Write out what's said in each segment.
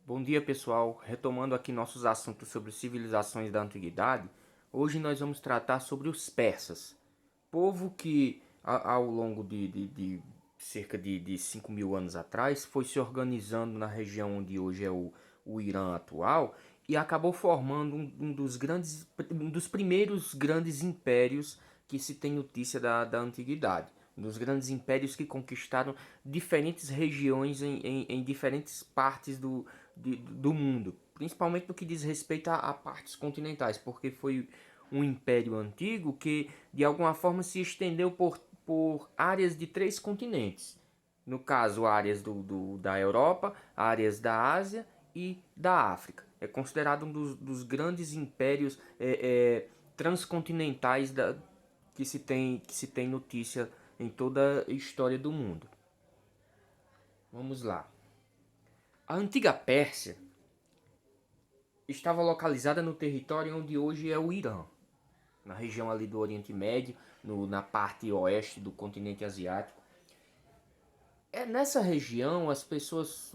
Bom dia, pessoal. Retomando aqui nossos assuntos sobre civilizações da antiguidade, hoje nós vamos tratar sobre os persas, povo que ao longo de cerca de 5 mil anos atrás foi se organizando na região onde hoje é o Irã atual e acabou formando um dos primeiros grandes impérios que se tem notícia da antiguidade. Um dos grandes impérios que conquistaram diferentes regiões em diferentes partes do mundo, principalmente no que diz respeito a partes continentais, porque foi um império antigo que de alguma forma se estendeu por áreas de três continentes. No caso, áreas da Europa, áreas da Ásia e da África. É considerado um dos grandes impérios transcontinentais que se tem notícia em toda a história do mundo. Vamos lá. A antiga Pérsia estava localizada no território onde hoje é o Irã, na região ali do Oriente Médio, na parte oeste do continente asiático. É nessa região as pessoas,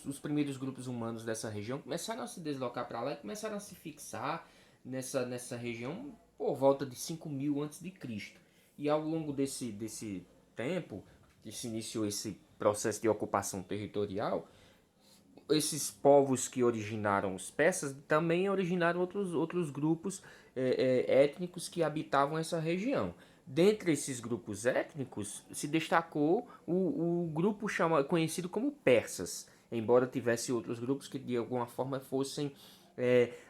os primeiros grupos humanos dessa região começaram a se deslocar para lá e começaram a se fixar nessa região por volta de 5.000 antes de Cristo. E ao longo desse tempo que se iniciou esse processo de ocupação territorial, esses povos que originaram os persas também originaram outros grupos étnicos que habitavam essa região. Dentre esses grupos étnicos se destacou o grupo conhecido como persas, embora tivesse outros grupos que de alguma forma fossem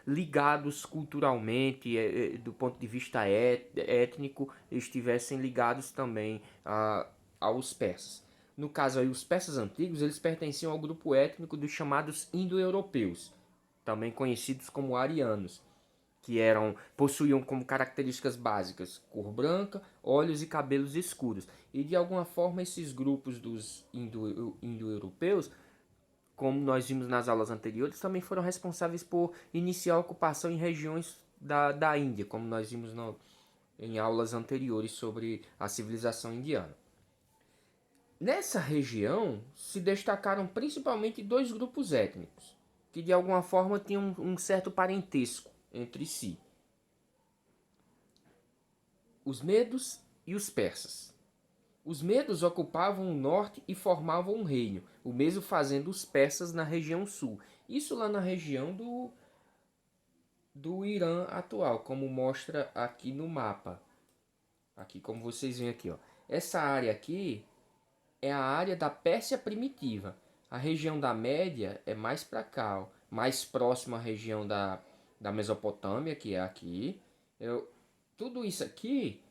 ligados culturalmente, do ponto de vista étnico, estivessem ligados também aos persas. No caso aí, os persas antigos, eles pertenciam ao grupo étnico dos chamados indo-europeus, também conhecidos como arianos, que possuíam como características básicas cor branca, olhos e cabelos escuros. E de alguma forma esses grupos dos indo-europeus, como nós vimos nas aulas anteriores, também foram responsáveis por iniciar a ocupação em regiões da Índia, como nós vimos em aulas anteriores sobre a civilização indiana. Nessa região se destacaram principalmente dois grupos étnicos, que de alguma forma tinham um certo parentesco entre si: os medos e os persas. Os medos ocupavam o norte e formavam um reino, o mesmo fazendo os persas na região sul. Isso lá na região do Irã atual, como mostra aqui no mapa. Aqui, como vocês veem aqui, ó. Essa área aqui é a área da Pérsia primitiva. A região da Média é mais para cá, ó, mais próxima à região da Mesopotâmia, que é aqui. Tudo isso aqui,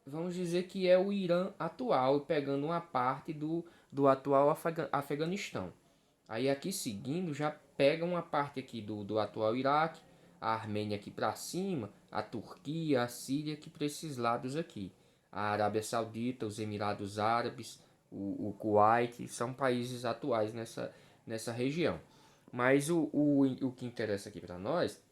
vamos dizer que é o Irã atual, pegando uma parte do atual Afeganistão. Aí aqui seguindo já pega uma parte aqui do atual Iraque, a Armênia aqui para cima, a Turquia, a Síria aqui para esses lados aqui. A Arábia Saudita, os Emirados Árabes, o Kuwait, são países atuais nessa região. Mas o que interessa aqui para nós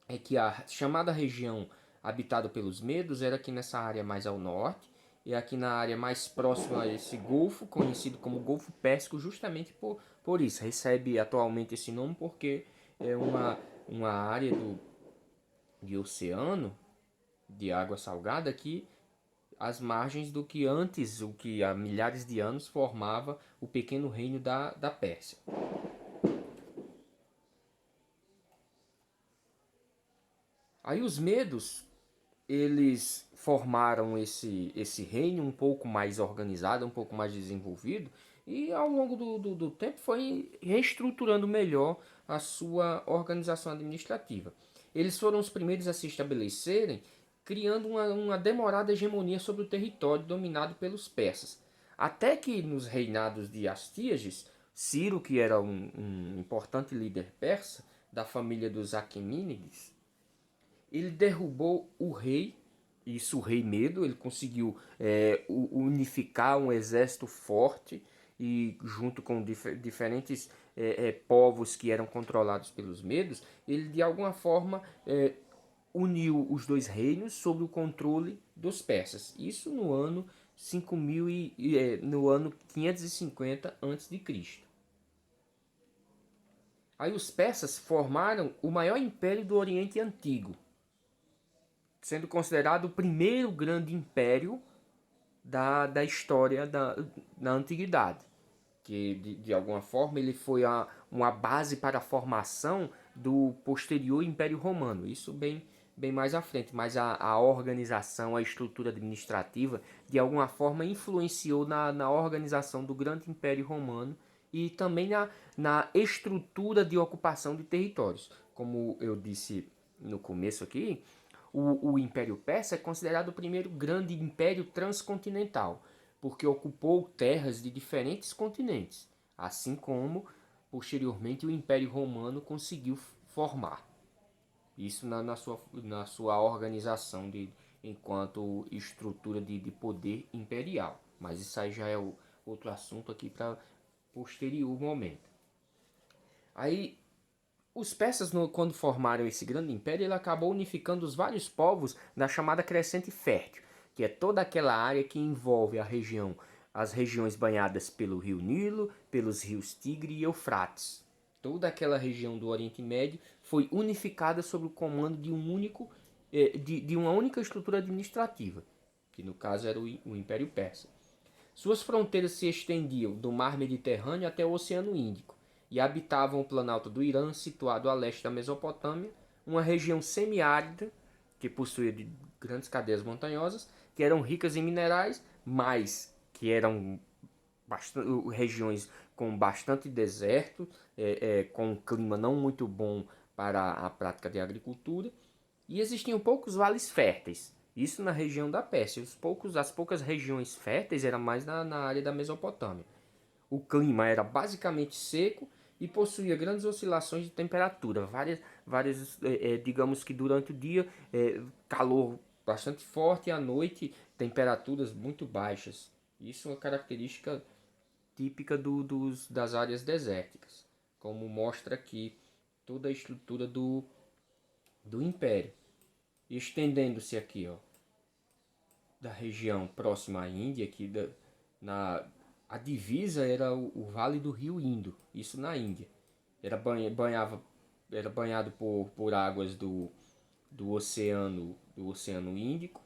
é que a chamada região habitada pelos medos era aqui nessa área mais ao norte, e aqui na área mais próxima a esse golfo, conhecido como Golfo Pérsico, justamente por isso. Recebe atualmente esse nome porque é uma área de oceano, de água salgada, que às margens do que antes, o que há milhares de anos formava o pequeno reino da Pérsia. Aí os medos, eles formaram esse reino um pouco mais organizado, um pouco mais desenvolvido, e ao longo do tempo foi reestruturando melhor a sua organização administrativa. Eles foram os primeiros a se estabelecerem, criando uma demorada hegemonia sobre o território dominado pelos persas. Até que nos reinados de Astíages, Ciro, que era um importante líder persa, da família dos Aquemênides, ele derrubou o rei, isso o rei Medo, ele conseguiu unificar um exército forte e junto com diferentes povos que eram controlados pelos Medos, ele de alguma forma uniu os dois reinos sob o controle dos persas. Isso no ano 5000 no ano 550 a.C. Aí os persas formaram o maior império do Oriente Antigo, sendo considerado o primeiro grande império da história da antiguidade. Que de alguma forma ele foi uma base para a formação do posterior Império Romano. Isso bem mais à frente, mas a organização, a estrutura administrativa, de alguma forma influenciou na organização do grande Império Romano e também na estrutura de ocupação de territórios. Como eu disse no começo aqui, o Império Persa é considerado o primeiro grande império transcontinental, porque ocupou terras de diferentes continentes, assim como posteriormente o Império Romano conseguiu formar. Isso na sua organização enquanto estrutura de poder imperial. Mas isso aí já é outro assunto aqui para posterior momento. Aí os persas, quando formaram esse grande império, ele acabou unificando os vários povos da chamada Crescente Fértil, que é toda aquela área que envolve as regiões banhadas pelo rio Nilo, pelos rios Tigre e Eufrates. Toda aquela região do Oriente Médio foi unificada sob o comando de uma única estrutura administrativa, que no caso era o Império Persa. Suas fronteiras se estendiam do Mar Mediterrâneo até o Oceano Índico e habitavam o planalto do Irã, situado a leste da Mesopotâmia, uma região semiárida que possuía de grandes cadeias montanhosas, que eram ricas em minerais, mas que eram regiões com bastante deserto, com um clima não muito bom para a prática de agricultura, e existiam poucos vales férteis. Isso na região da Pérsia. As poucas regiões férteis eram mais na área da Mesopotâmia. O clima era basicamente seco e possuía grandes oscilações de temperatura. Digamos que durante o dia, calor bastante forte e à noite, temperaturas muito baixas. Isso é uma característica típica das áreas desérticas, como mostra aqui toda a estrutura do Império. Estendendo-se aqui, ó, da região próxima à Índia, aqui a divisa era o Vale do Rio Indo, isso na Índia. Era banhado por águas do Oceano Índico,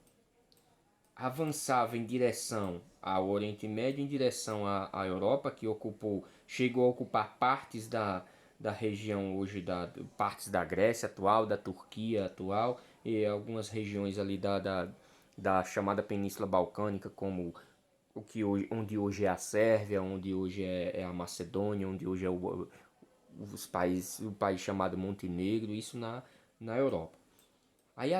avançava em direção ao Oriente Médio, em direção à Europa, que chegou a ocupar partes da região hoje, partes da Grécia atual, da Turquia atual, e algumas regiões ali da chamada Península Balcânica, como onde hoje é a Sérvia, onde hoje é a Macedônia, onde hoje é o país chamado Montenegro, isso na Europa. Aí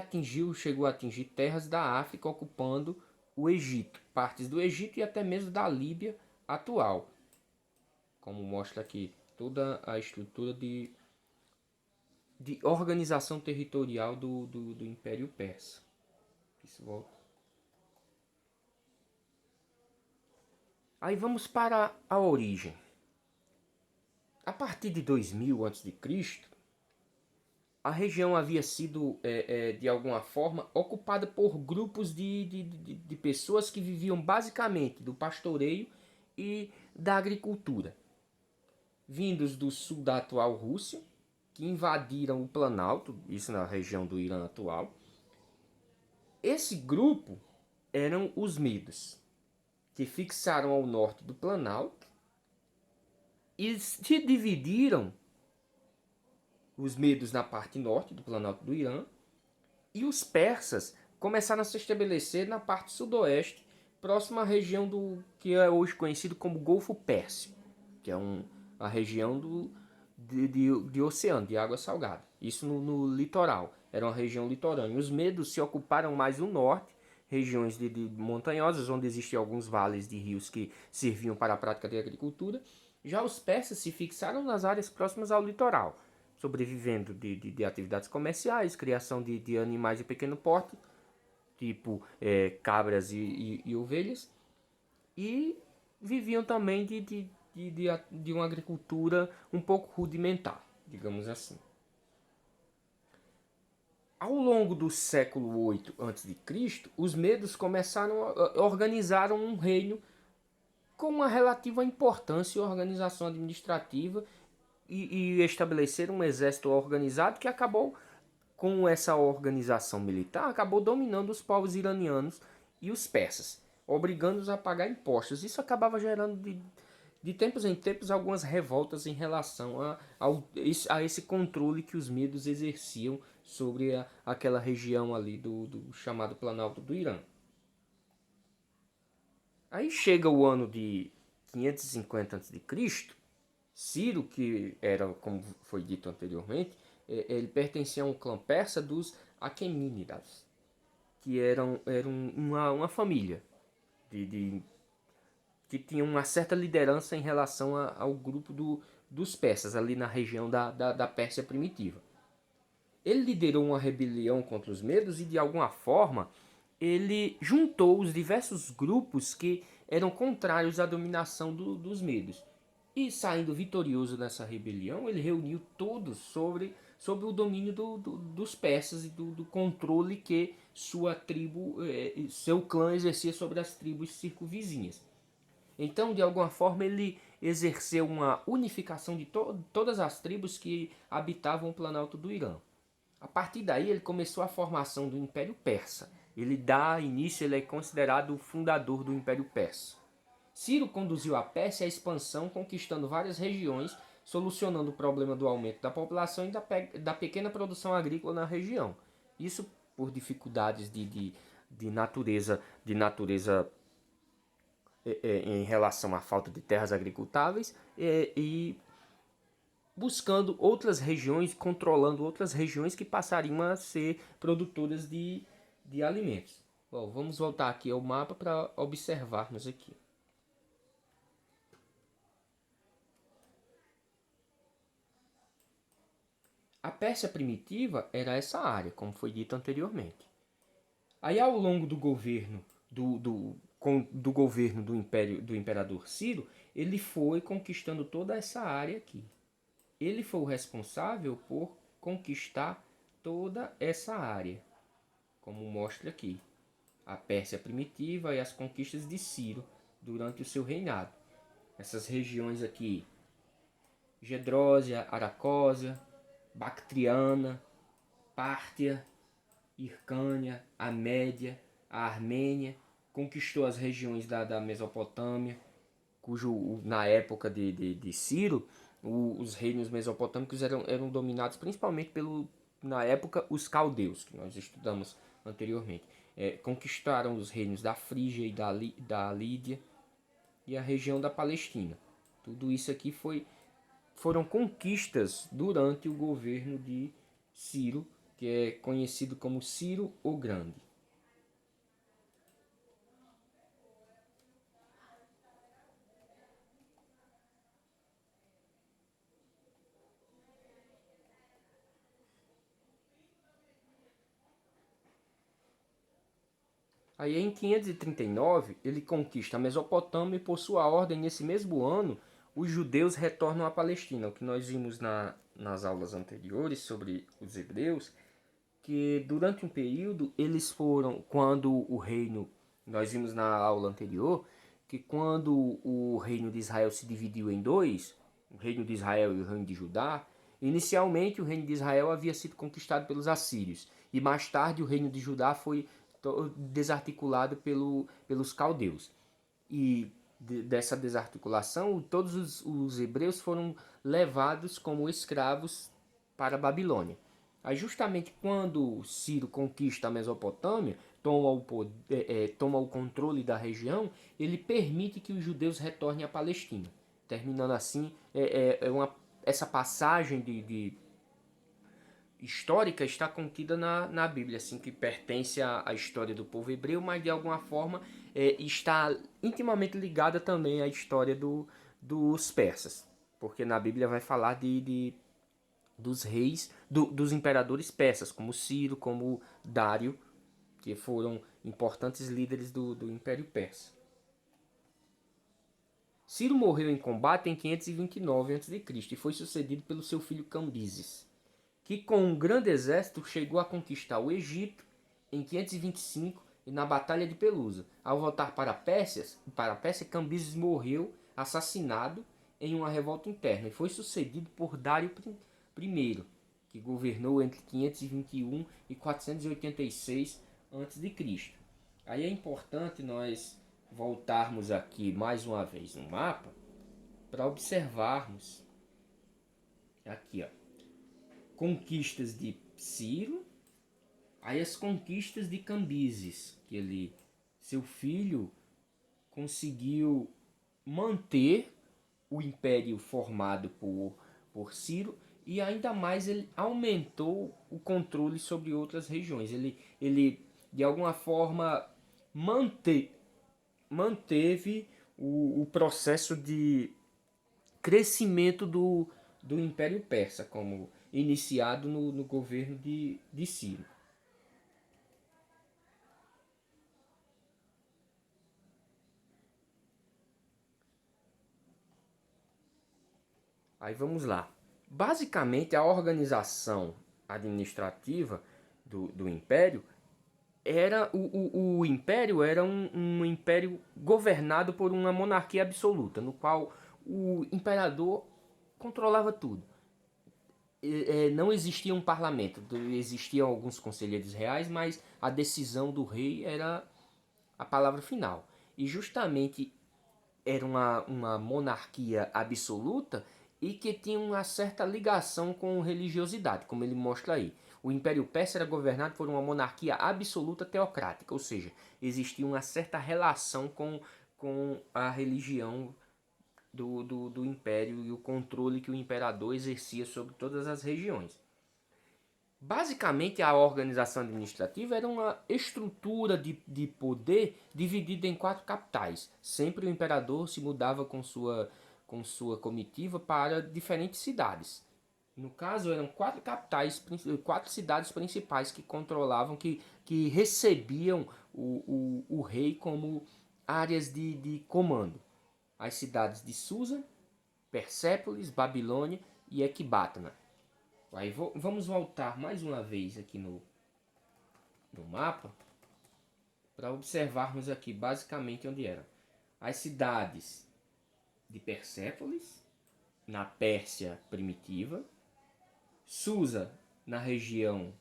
chegou a atingir terras da África, ocupando o Egito, partes do Egito e até mesmo da Líbia atual, como mostra aqui toda a estrutura de organização territorial do Império Persa. Isso volta. Aí vamos para a origem. A partir de 2000 a.C., a região havia sido, de alguma forma, ocupada por grupos de pessoas que viviam basicamente do pastoreio e da agricultura, vindos do sul da atual Rússia, que invadiram o Planalto, isso na região do Irã atual. Esse grupo eram os medos, que fixaram ao norte do Planalto e se dividiram, os medos na parte norte do Planalto do Irã, e os persas começaram a se estabelecer na parte sudoeste, próxima à região do que é hoje conhecido como Golfo Pérsico, que é a região de oceano, de água salgada. Isso no litoral, era uma região litorânea. Os medos se ocuparam mais no norte, regiões de montanhosas, onde existiam alguns vales de rios que serviam para a prática de agricultura. Já os persas se fixaram nas áreas próximas ao litoral, sobrevivendo de atividades comerciais, criação de animais de pequeno porte, tipo cabras e ovelhas, e viviam também de uma agricultura um pouco rudimentar, digamos assim. Ao longo do século 8 a.C., os medos começaram a organizar um reino com uma relativa importância e organização administrativa e estabeleceram um exército organizado que acabou, com essa organização militar, acabou dominando os povos iranianos e os persas, obrigando-os a pagar impostos. Isso acabava gerando de tempos em tempos algumas revoltas em relação a esse controle que os medos exerciam sobre aquela região ali do chamado Planalto do Irã. Aí chega o ano de 550 a.C., Ciro, que era, como foi dito anteriormente, ele pertencia a um clã persa dos Aquemínidas, que eram uma família de que tinha uma certa liderança em relação ao grupo dos persas, ali na região da Pérsia primitiva. Ele liderou uma rebelião contra os medos e, de alguma forma, ele juntou os diversos grupos que eram contrários à dominação dos medos. E, saindo vitorioso nessa rebelião, ele reuniu todos sobre o domínio dos persas e do controle que sua tribo, seu clã exercia sobre as tribos circunvizinhas. Então, de alguma forma, ele exerceu uma unificação de todas as tribos que habitavam o Planalto do Irã. A partir daí, ele começou a formação do Império Persa. Ele dá início, ele é considerado o fundador do Império Persa. Ciro conduziu a Pérsia à expansão, conquistando várias regiões, solucionando o problema do aumento da população e da pequena produção agrícola na região. Isso por dificuldades de natureza em relação à falta de terras agricultáveis e buscando outras regiões, controlando outras regiões que passariam a ser produtoras de alimentos. Bom, vamos voltar aqui ao mapa para observarmos aqui. A Pérsia primitiva era essa área, como foi dito anteriormente. Aí, ao longo do governo do governo do imperador Ciro, ele foi conquistando toda essa área aqui. Ele foi o responsável por conquistar toda essa área, como mostra aqui, a Pérsia primitiva e as conquistas de Ciro durante o seu reinado. Essas regiões aqui, Gedrósia, Aracósia, Bactriana, Pártia, Hircânia, a Média, a Armênia, conquistou as regiões da Mesopotâmia, cujo na época de Ciro, os reinos mesopotâmicos eram dominados principalmente na época, os caldeus, que nós estudamos anteriormente. Conquistaram os reinos da Frígia e da Lídia e a região da Palestina. Tudo isso aqui foram conquistas durante o governo de Ciro, que é conhecido como Ciro o Grande. Aí em 539 ele conquista a Mesopotâmia e, por sua ordem, nesse mesmo ano, os judeus retornam à Palestina. O que nós vimos nas aulas anteriores sobre os hebreus, que durante um período eles foram, quando o reino, nós vimos na aula anterior, que quando o reino de Israel se dividiu em dois, o reino de Israel e o reino de Judá, inicialmente o reino de Israel havia sido conquistado pelos assírios, e mais tarde o reino de Judá foi desarticulado pelos caldeus. E dessa desarticulação, todos os hebreus foram levados como escravos para a Babilônia. Aí justamente quando Ciro conquista a Mesopotâmia, toma o controle da região, ele permite que os judeus retornem à Palestina, terminando assim essa passagem histórica está contida na Bíblia, assim, que pertence à história do povo hebreu, mas de alguma forma está intimamente ligada também à história dos persas, porque na Bíblia vai falar dos reis, dos imperadores persas, como Ciro, como Dário, que foram importantes líderes do Império Persa. Ciro morreu em combate em 529 a.C. e foi sucedido pelo seu filho Cambises, que com um grande exército chegou a conquistar o Egito em 525 e na Batalha de Pelusa. Ao voltar para a Pérsia, Cambises morreu assassinado em uma revolta interna e foi sucedido por Dário I, que governou entre 521 e 486 a.C. Aí é importante nós voltarmos aqui mais uma vez no mapa para observarmos aqui, ó, conquistas de Ciro, aí as conquistas de Cambises, que seu filho conseguiu manter o império formado por Ciro e ainda mais ele aumentou o controle sobre outras regiões. Ele de alguma forma manteve o processo de crescimento do Império Persa, como iniciado no governo de Ciro. Aí vamos lá. Basicamente, a organização administrativa do Império era o Império era um império governado por uma monarquia absoluta, no qual o imperador controlava tudo. Não existia um parlamento, existiam alguns conselheiros reais, mas a decisão do rei era a palavra final. E justamente era uma monarquia absoluta e que tinha uma certa ligação com religiosidade, como ele mostra aí. O Império Persa era governado por uma monarquia absoluta teocrática, ou seja, existia uma certa relação com a religião do império e o controle que o imperador exercia sobre todas as regiões. Basicamente, a organização administrativa era uma estrutura de poder dividida em 4 capitais. Sempre o imperador se mudava com sua comitiva para diferentes cidades. No caso, eram 4 capitais, 4 cidades principais que controlavam, que recebiam o rei como áreas de comando. As cidades de Susa, Persépolis, Babilônia e Ecbatana. Aí vamos voltar mais uma vez aqui no mapa para observarmos aqui basicamente onde eram as cidades de Persépolis, na Pérsia primitiva, Susa, na região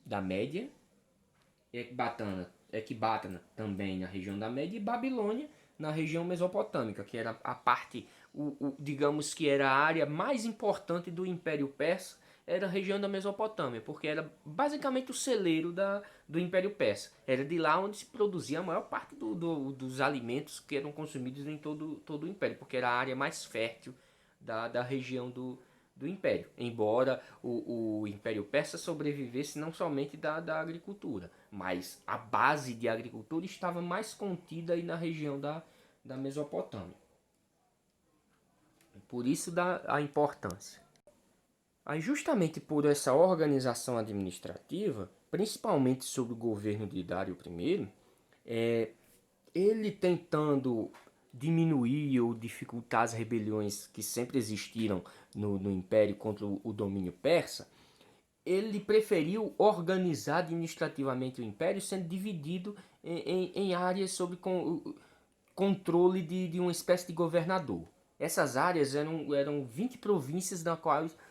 da Média, Ecbatana também na região da Média e Babilônia na região mesopotâmica, que era a parte, digamos que era a área mais importante do Império Persa, era a região da Mesopotâmia, porque era basicamente o celeiro do Império Persa. Era de lá onde se produzia a maior parte dos alimentos que eram consumidos em todo o Império, porque era a área mais fértil da região do Império. Embora o Império Persa sobrevivesse não somente da agricultura, mas a base de agricultura estava mais contida aí na região da Mesopotâmia. Por isso dá a importância. Aí justamente por essa organização administrativa, principalmente sob o governo de Dário I, ele tentando diminuir ou dificultar as rebeliões que sempre existiram no Império contra o domínio persa, ele preferiu organizar administrativamente o Império, sendo dividido em áreas sob controle de uma espécie de governador. Essas áreas eram 20 províncias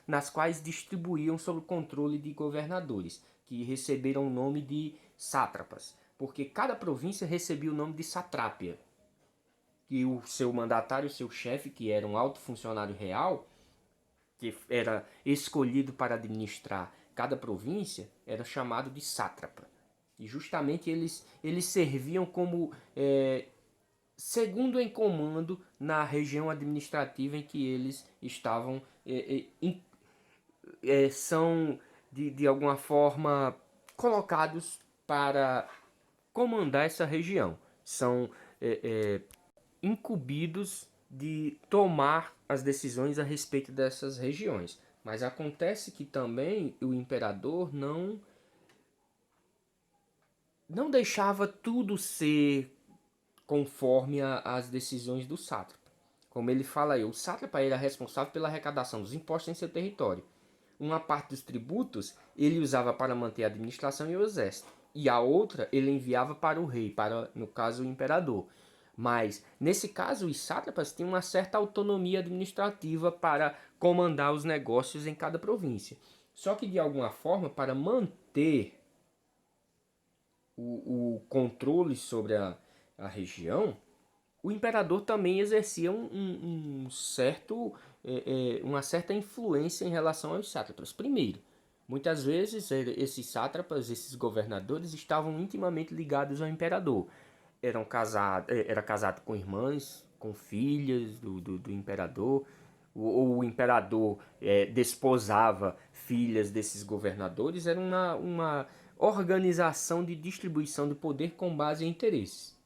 nas quais distribuíam sob o controle de governadores, que receberam o nome de sátrapas, porque cada província recebia o nome de satrápia, que o seu mandatário, o seu chefe, que era um alto funcionário real, que era escolhido para administrar cada província, era chamado de sátrapa. E justamente eles serviam como segundo em comando na região administrativa em que eles estavam, são de alguma forma colocados para comandar essa região. São incumbidos de tomar as decisões a respeito dessas regiões. Mas acontece que também o imperador não deixava tudo ser conforme as decisões do sátrapa. Como ele fala aí, o sátrapa era responsável pela arrecadação dos impostos em seu território. Uma parte dos tributos ele usava para manter a administração e o exército, e a outra ele enviava para o rei, para, no caso, o imperador. Mas, nesse caso, os sátrapas tinham uma certa autonomia administrativa para comandar os negócios em cada província. Só que, de alguma forma, para manter o controle sobre a região, o imperador também exercia um certo, uma certa influência em relação aos sátrapas. Primeiro, muitas vezes esses sátrapas, esses governadores, estavam intimamente ligados ao imperador. Era casado com irmãs, com filhas do imperador, ou o imperador desposava filhas desses governadores. Era uma organização de distribuição de poder com base em interesses.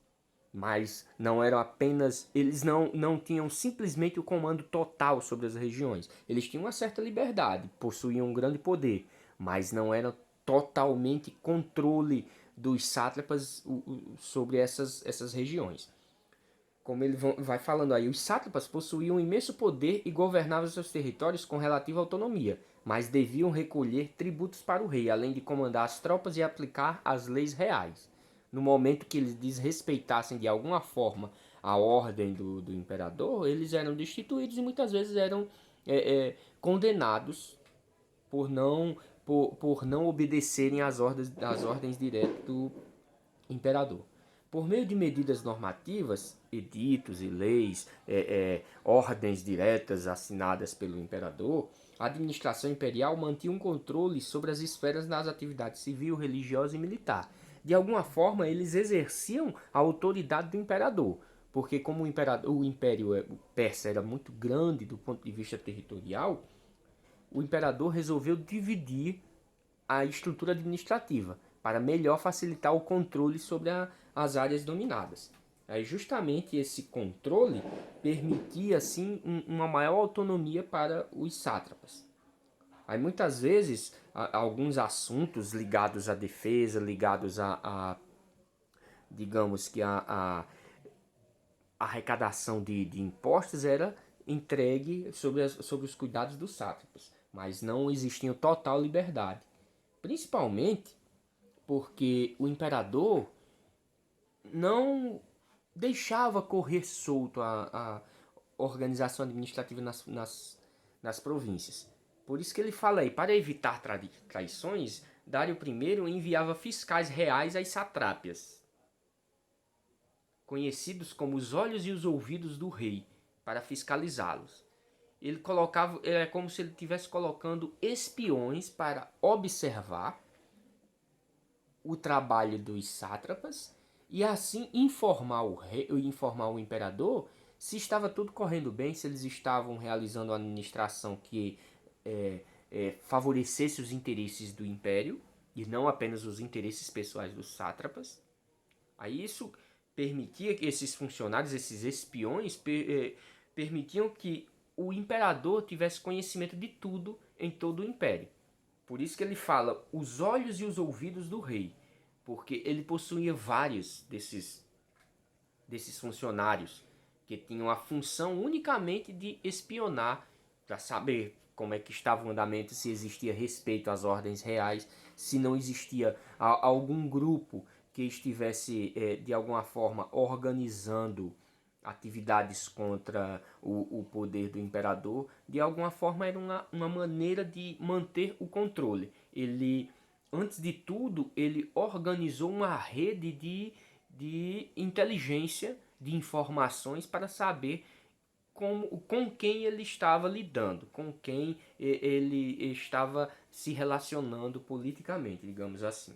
Mas não eram apenas. Eles não tinham simplesmente o comando total sobre as regiões. Eles tinham uma certa liberdade, possuíam um grande poder, mas não era totalmente controle dos sátrapas sobre essas regiões. Como ele vai falando aí, os sátrapas possuíam um imenso poder e governavam seus territórios com relativa autonomia, mas deviam recolher tributos para o rei, além de comandar as tropas e aplicar as leis reais. No momento que eles desrespeitassem de alguma forma a ordem do imperador, eles eram destituídos e muitas vezes eram condenados por não obedecerem às ordens diretas do imperador. Por meio de medidas normativas, editos e leis, ordens diretas assinadas pelo imperador, a administração imperial mantinha um controle sobre as esferas das atividades civil, religiosa e militar. De alguma forma, eles exerciam a autoridade do imperador, porque como o império persa era muito grande do ponto de vista territorial, o imperador resolveu dividir a estrutura administrativa para melhor facilitar o controle sobre as áreas dominadas. Aí justamente esse controle permitia assim uma maior autonomia para os sátrapas. Aí muitas vezes alguns assuntos ligados à defesa, ligados digamos que a arrecadação de impostos era entregue sobre os cuidados dos sátrapas, mas não existia total liberdade. Principalmente porque o imperador não deixava correr solto a organização administrativa nas províncias. Por isso que ele fala aí, para evitar traições, Dário I enviava fiscais reais às satrápias, conhecidos como os olhos e os ouvidos do rei, para fiscalizá-los. Ele colocava, era como se ele estivesse colocando espiões para observar o trabalho dos sátrapas e assim informar informar o imperador se estava tudo correndo bem, se eles estavam realizando uma administração que favorecesse os interesses do império e não apenas os interesses pessoais dos sátrapas. Aí isso permitia que esses funcionários, esses espiões, permitiam que o imperador tivesse conhecimento de tudo em todo o império. Por isso que ele fala os olhos e os ouvidos do rei, porque ele possuía vários desses funcionários que tinham a função unicamente de espionar para saber como é que estava o andamento, se existia respeito às ordens reais, se não existia algum grupo que estivesse de alguma forma organizando atividades contra o poder do imperador. De alguma forma era uma maneira de manter o controle. Ele, antes de tudo, ele organizou uma rede de inteligência, de informações para saber com quem ele estava lidando, com quem ele estava se relacionando politicamente, digamos assim.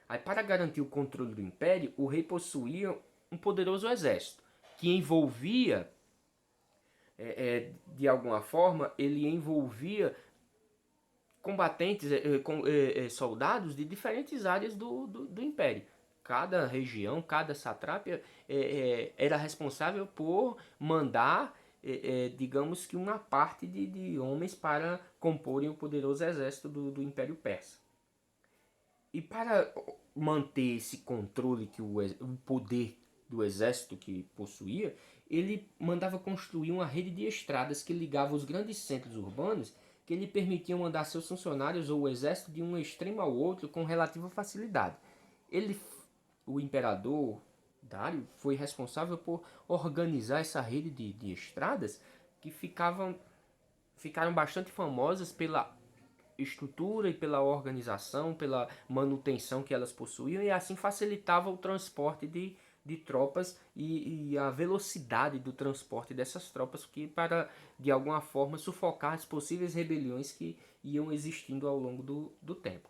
Aí, para garantir o controle do império, o rei possuía um poderoso exército, que envolvia, de alguma forma, ele envolvia combatentes, soldados de diferentes áreas do império. Cada região, cada satrápia era responsável por mandar, digamos que uma parte de homens para comporem o poderoso exército do Império Persa. E para manter esse controle, o poder do exército que possuía, ele mandava construir uma rede de estradas que ligava os grandes centros urbanos, que lhe permitiam mandar seus funcionários ou o exército de um extremo ao outro com relativa facilidade. O imperador, Dário foi responsável por organizar essa rede de estradas que ficaram bastante famosas pela estrutura e pela organização, pela manutenção que elas possuíam, e assim facilitava o transporte de tropas e a velocidade do transporte dessas tropas que para de alguma forma sufocar as possíveis rebeliões que iam existindo ao longo do tempo.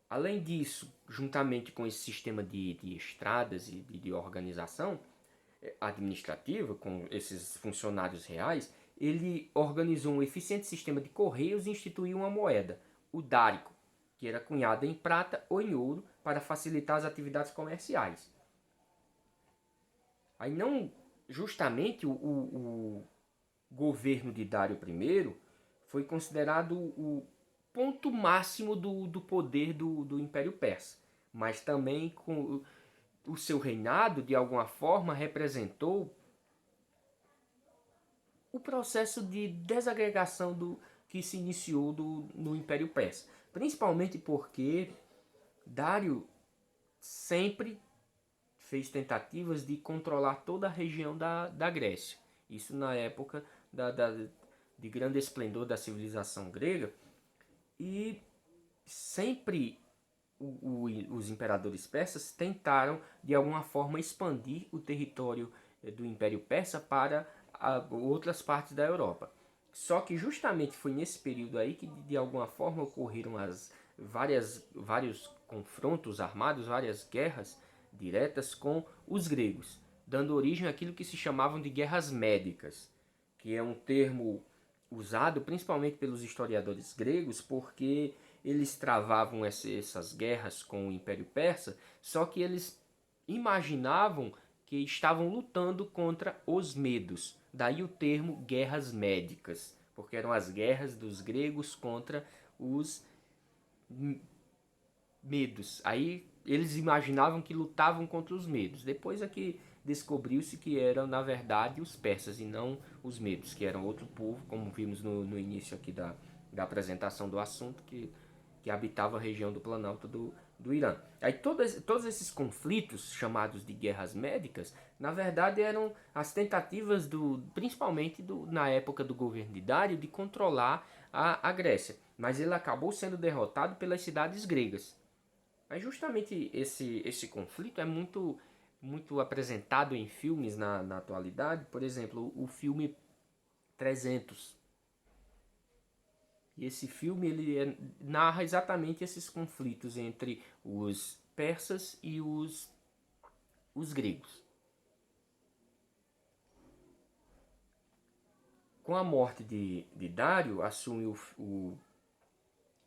Além disso, juntamente com esse sistema de estradas e de organização administrativa, com esses funcionários reais, ele organizou um eficiente sistema de correios e instituiu uma moeda, o dárico, que era cunhada em prata ou em ouro para facilitar as atividades comerciais. Aí não, justamente o governo de Dário I foi considerado o ponto máximo do poder do Império Persa, mas também com o seu reinado, de alguma forma, representou o processo de desagregação que se iniciou no Império Persa. Principalmente porque Dário sempre fez tentativas de controlar toda a região da Grécia. Isso na época de grande esplendor da civilização grega. E sempre os imperadores persas tentaram de alguma forma expandir o território do Império Persa para outras partes da Europa. Só que justamente foi nesse período aí que de alguma forma ocorreram vários confrontos armados, várias guerras diretas com os gregos, dando origem àquilo que se chamavam de guerras médicas, que é um termo usado principalmente pelos historiadores gregos, porque eles travavam essas guerras com o Império Persa, só que eles imaginavam que estavam lutando contra os medos. Daí o termo guerras médicas, porque eram as guerras dos gregos contra os medos. Aí eles imaginavam que lutavam contra os medos. Depois é que descobriu-se que eram, na verdade, os persas e não os medos, que eram outro povo, como vimos no início aqui da apresentação do assunto, que habitava a região do Planalto do Irã. Aí todos esses conflitos, chamados de guerras médicas, na verdade eram as tentativas, principalmente na época do governo de Dário, de controlar a Grécia. Mas ele acabou sendo derrotado pelas cidades gregas. Mas justamente esse conflito é muito apresentado em filmes na atualidade. Por exemplo, o filme 300. E esse filme narra exatamente esses conflitos entre os persas e os gregos. Com a morte de Dário, assume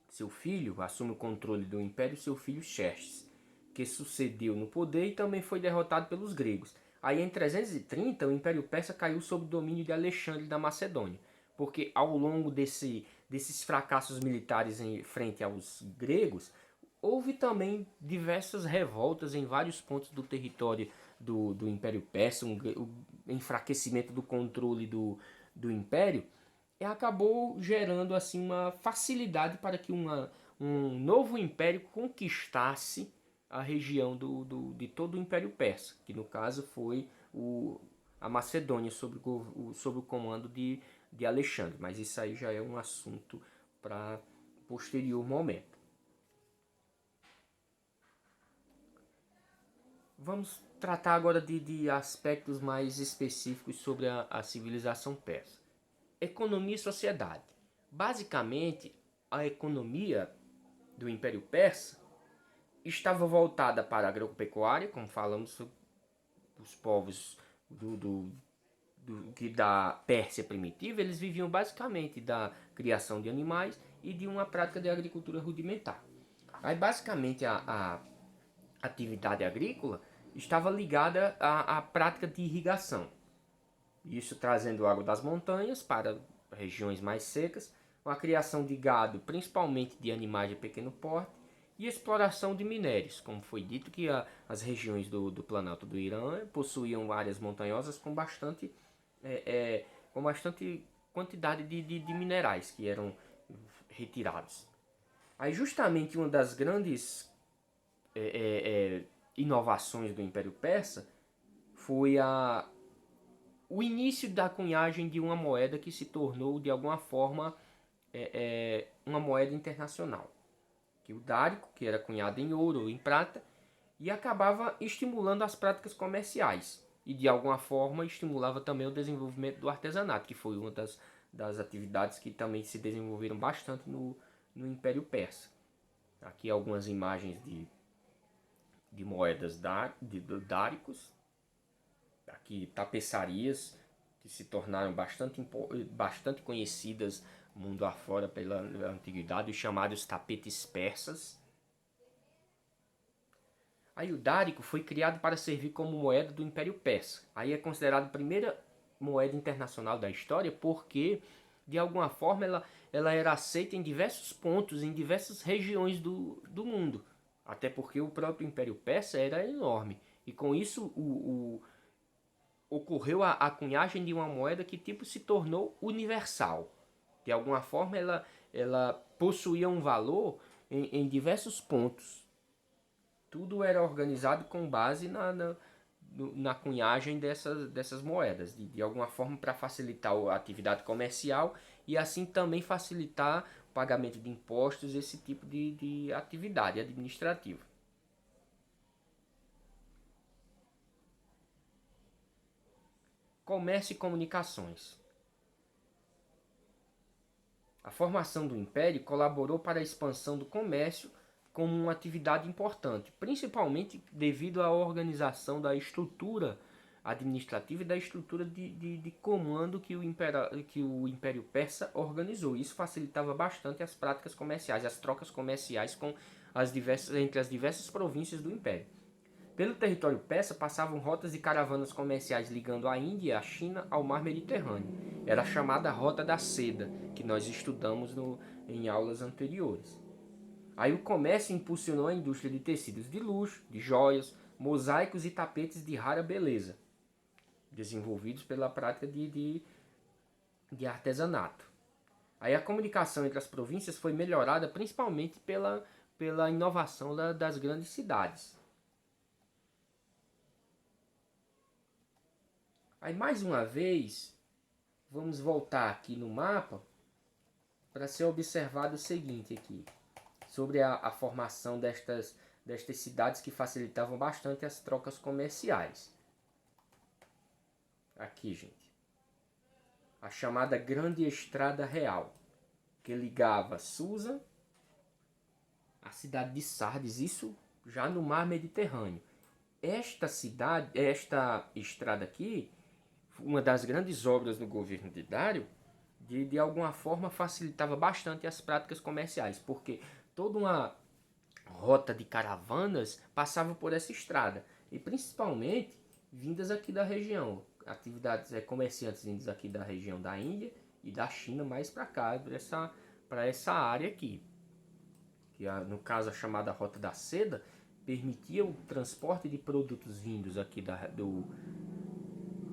seu filho, assume o controle do império, seu filho Xerxes, que sucedeu no poder e também foi derrotado pelos gregos. Aí em 330 o Império Persa caiu sob o domínio de Alexandre da Macedônia, porque ao longo desses fracassos militares em frente aos gregos, houve também diversas revoltas em vários pontos do território do Império Persa, um enfraquecimento do controle do Império, e acabou gerando assim uma facilidade para que um novo império conquistasse a região de todo o Império Persa, que no caso foi a Macedônia sob o comando de Alexandre. Mas isso aí já é um assunto para posterior momento. Vamos tratar agora de aspectos mais específicos sobre a civilização persa. Economia e sociedade. Basicamente, a economia do Império Persa estava voltada para a agropecuária, como falamos, os povos da Pérsia primitiva, eles viviam basicamente da criação de animais e de uma prática de agricultura rudimentar. Aí, basicamente, a atividade agrícola estava ligada à prática de irrigação. Isso trazendo água das montanhas para regiões mais secas, a criação de gado, principalmente de animais de pequeno porte, e exploração de minérios, como foi dito que as regiões do Planalto do Irã possuíam áreas montanhosas com bastante quantidade de minerais que eram retirados. Aí justamente uma das grandes inovações do Império Persa foi o início da cunhagem de uma moeda que se tornou, de alguma forma, uma moeda internacional. Que o dárico, que era cunhado em ouro ou em prata, e acabava estimulando as práticas comerciais. E de alguma forma estimulava também o desenvolvimento do artesanato, que foi uma das atividades que também se desenvolveram bastante no Império Persa. Aqui algumas imagens de moedas dáricos. Aqui tapeçarias que se tornaram bastante conhecidas mundo afora pela antiguidade, os chamados tapetes persas. Aí o dárico foi criado para servir como moeda do Império Persa. Aí é considerado a primeira moeda internacional da história porque, de alguma forma, ela era aceita em diversos pontos, em diversas regiões do mundo. Até porque o próprio Império Persa era enorme. E com isso ocorreu a cunhagem de uma moeda que tipo se tornou universal. De alguma forma ela possuía um valor em diversos pontos. Tudo era organizado com base na cunhagem dessas moedas, de alguma forma para facilitar a atividade comercial e assim também facilitar o pagamento de impostos, esse tipo de atividade administrativa. Comércio e comunicações. A formação do Império colaborou para a expansão do comércio como uma atividade importante, principalmente devido à organização da estrutura administrativa e da estrutura de comando que o Império Persa organizou. Isso facilitava bastante as práticas comerciais, as trocas comerciais entre as diversas províncias do Império. Pelo território persa passavam rotas de caravanas comerciais ligando a Índia e a China ao mar Mediterrâneo. Era a chamada Rota da Seda, que nós estudamos em aulas anteriores. Aí o comércio impulsionou a indústria de tecidos de luxo, de joias, mosaicos e tapetes de rara beleza, desenvolvidos pela prática de artesanato. Aí a comunicação entre as províncias foi melhorada principalmente pela inovação das grandes cidades. Aí mais uma vez, vamos voltar aqui no mapa para ser observado o seguinte aqui, sobre a formação destas cidades que facilitavam bastante as trocas comerciais. Aqui, gente, a chamada Grande Estrada Real, que ligava Susa à cidade de Sardes, isso já no mar Mediterrâneo. Esta estrada aqui, uma das grandes obras do governo de Dário, de alguma forma facilitava bastante as práticas comerciais, porque toda uma rota de caravanas passava por essa estrada, e principalmente vindas aqui da região, atividades comerciantes vindas aqui da região da Índia e da China, mais para cá, para essa área aqui, que no caso a chamada Rota da Seda, permitia o transporte de produtos vindos aqui do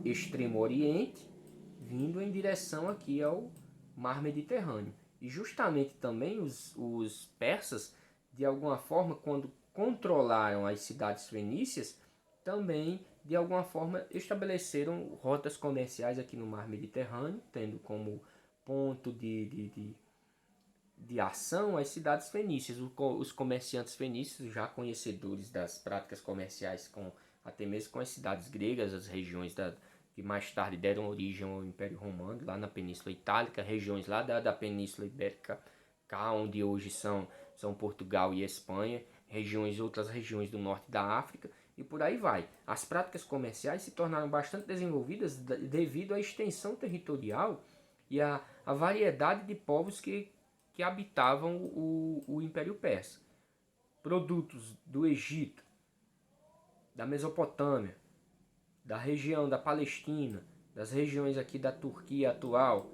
Extremo Oriente, vindo em direção aqui ao Mar Mediterrâneo. E justamente também os persas, de alguma forma, quando controlaram as cidades fenícias, também de alguma forma estabeleceram rotas comerciais aqui no Mar Mediterrâneo, tendo como ponto de ação as cidades fenícias. Os comerciantes fenícios, já conhecedores das práticas comerciais até mesmo com as cidades gregas, as regiões que mais tarde deram origem ao Império Romano, lá na Península Itálica, regiões lá da Península Ibérica, cá onde hoje são Portugal e Espanha, outras regiões do norte da África, e por aí vai. As práticas comerciais se tornaram bastante desenvolvidas devido à extensão territorial e à variedade de povos que habitavam o Império Persa. Produtos do Egito, da Mesopotâmia, da região da Palestina, das regiões aqui da Turquia atual,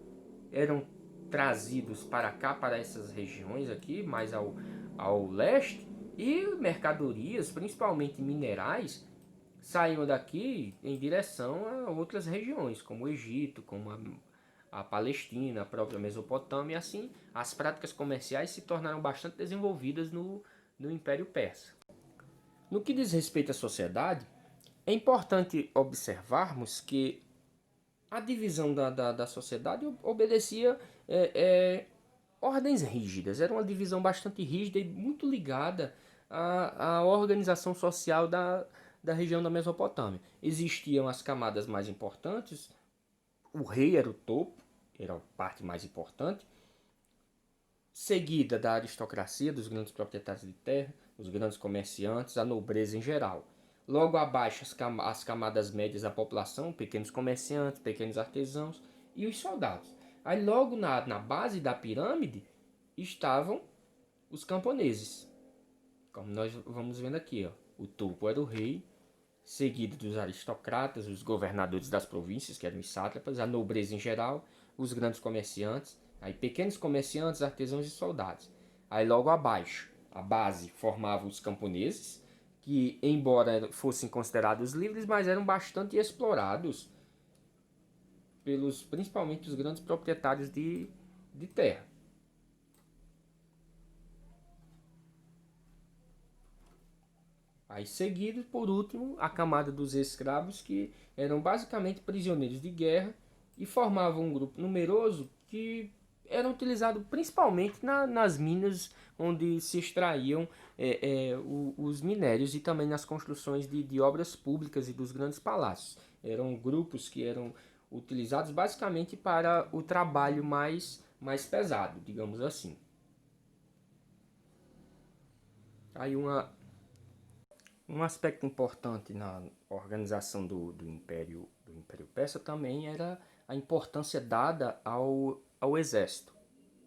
eram trazidos para cá, para essas regiões aqui, mais ao leste, e mercadorias, principalmente minerais, saíam daqui em direção a outras regiões, como o Egito, como a Palestina, a própria Mesopotâmia, e assim as práticas comerciais se tornaram bastante desenvolvidas no Império Persa. No que diz respeito à sociedade, é importante observarmos que a divisão da sociedade obedecia ordens rígidas. Era uma divisão bastante rígida e muito ligada à organização social da região da Mesopotâmia. Existiam as camadas mais importantes, o rei era o topo, era a parte mais importante, seguida da aristocracia, dos grandes proprietários de terra, os grandes comerciantes, a nobreza em geral. Logo abaixo, as camadas médias da população, pequenos comerciantes, pequenos artesãos e os soldados. Aí logo na base da pirâmide estavam os camponeses, como nós vamos vendo aqui. Ó. O topo era o rei, seguido dos aristocratas, os governadores das províncias, que eram os sátrapas, a nobreza em geral, os grandes comerciantes, aí pequenos comerciantes, artesãos e soldados. Aí logo abaixo, a base formava os camponeses, que embora fossem considerados livres, mas eram bastante explorados pelos principalmente os grandes proprietários de terra. Aí seguido, por último, a camada dos escravos, que eram basicamente prisioneiros de guerra e formavam um grupo numeroso que era utilizado principalmente nas minas onde se extraíam os minérios e também nas construções de obras públicas e dos grandes palácios. Eram grupos que eram utilizados basicamente para o trabalho mais pesado, digamos assim. Aí um aspecto importante na organização do Império Persa também era a importância dada ao exército,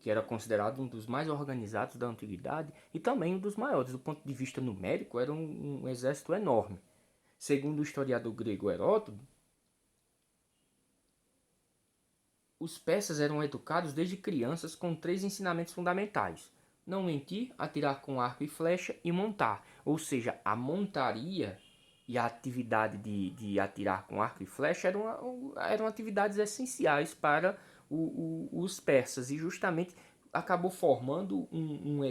que era considerado um dos mais organizados da antiguidade e também um dos maiores. Do ponto de vista numérico, era um exército enorme. Segundo o historiador grego Heródoto, os persas eram educados desde crianças com 3 ensinamentos fundamentais: não mentir, atirar com arco e flecha e montar. Ou seja, a montaria e a atividade de atirar com arco e flecha eram atividades essenciais para os persas e justamente acabou formando um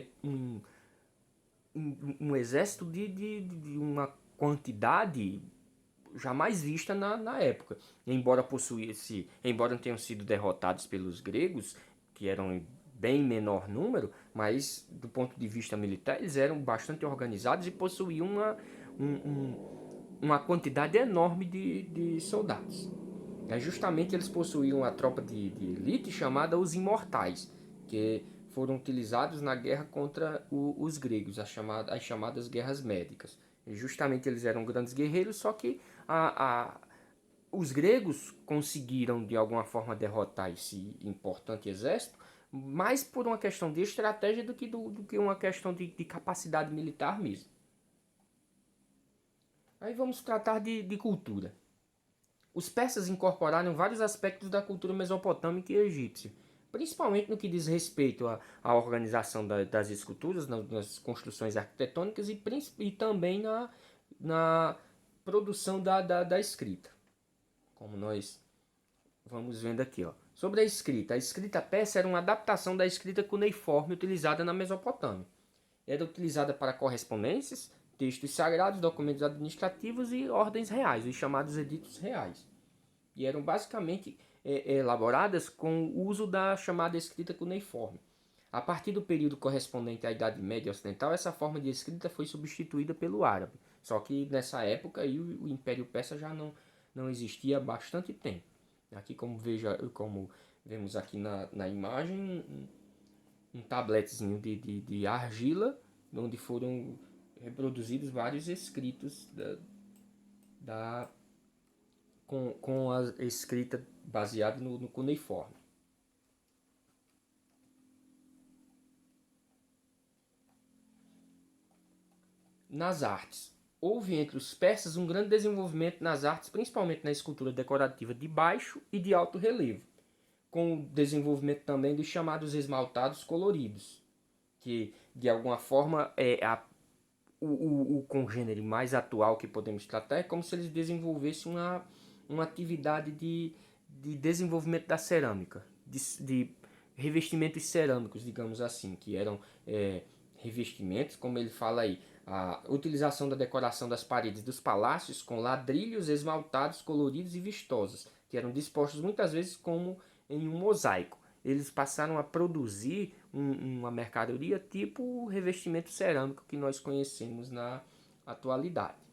exército de uma quantidade jamais vista na época. Embora tenham sido derrotados pelos gregos, que eram em bem menor número, mas do ponto de vista militar eles eram bastante organizados e possuíam uma quantidade enorme de soldados. Justamente eles possuíam a tropa de elite chamada os Imortais, que foram utilizados na guerra contra os gregos, as chamadas guerras médicas. E justamente eles eram grandes guerreiros, só que os gregos conseguiram de alguma forma derrotar esse importante exército, mais por uma questão de estratégia do que uma questão de capacidade militar mesmo. Aí vamos tratar de cultura. Os persas incorporaram vários aspectos da cultura mesopotâmica e egípcia, principalmente no que diz respeito à organização das esculturas, nas construções arquitetônicas e também na produção da escrita, como nós vamos vendo aqui. Ó. Sobre a escrita persa era uma adaptação da escrita cuneiforme utilizada na Mesopotâmia. Era utilizada para correspondências, textos sagrados, documentos administrativos e ordens reais, os chamados editos reais. E eram basicamente elaboradas com o uso da chamada escrita cuneiforme. A partir do período correspondente à Idade Média Ocidental, essa forma de escrita foi substituída pelo árabe. Só que nessa época aí, o Império Persa já não existia há bastante tempo. Aqui como vemos aqui na imagem, um tabletezinho de argila, onde foram reproduzidos vários escritos com a escrita baseada no cuneiforme. Nas artes. Houve entre os persas um grande desenvolvimento nas artes, principalmente na escultura decorativa de baixo e de alto relevo, com o desenvolvimento também dos chamados esmaltados coloridos, que de alguma forma o congênero mais atual que podemos tratar é como se eles desenvolvessem uma atividade de desenvolvimento da cerâmica, de revestimentos cerâmicos, digamos assim, que eram revestimentos, como ele fala aí, A utilização da decoração das paredes dos palácios com ladrilhos esmaltados, coloridos e vistosos, que eram dispostos muitas vezes como em um mosaico. Eles passaram a produzir uma mercadoria tipo o revestimento cerâmico que nós conhecemos na atualidade.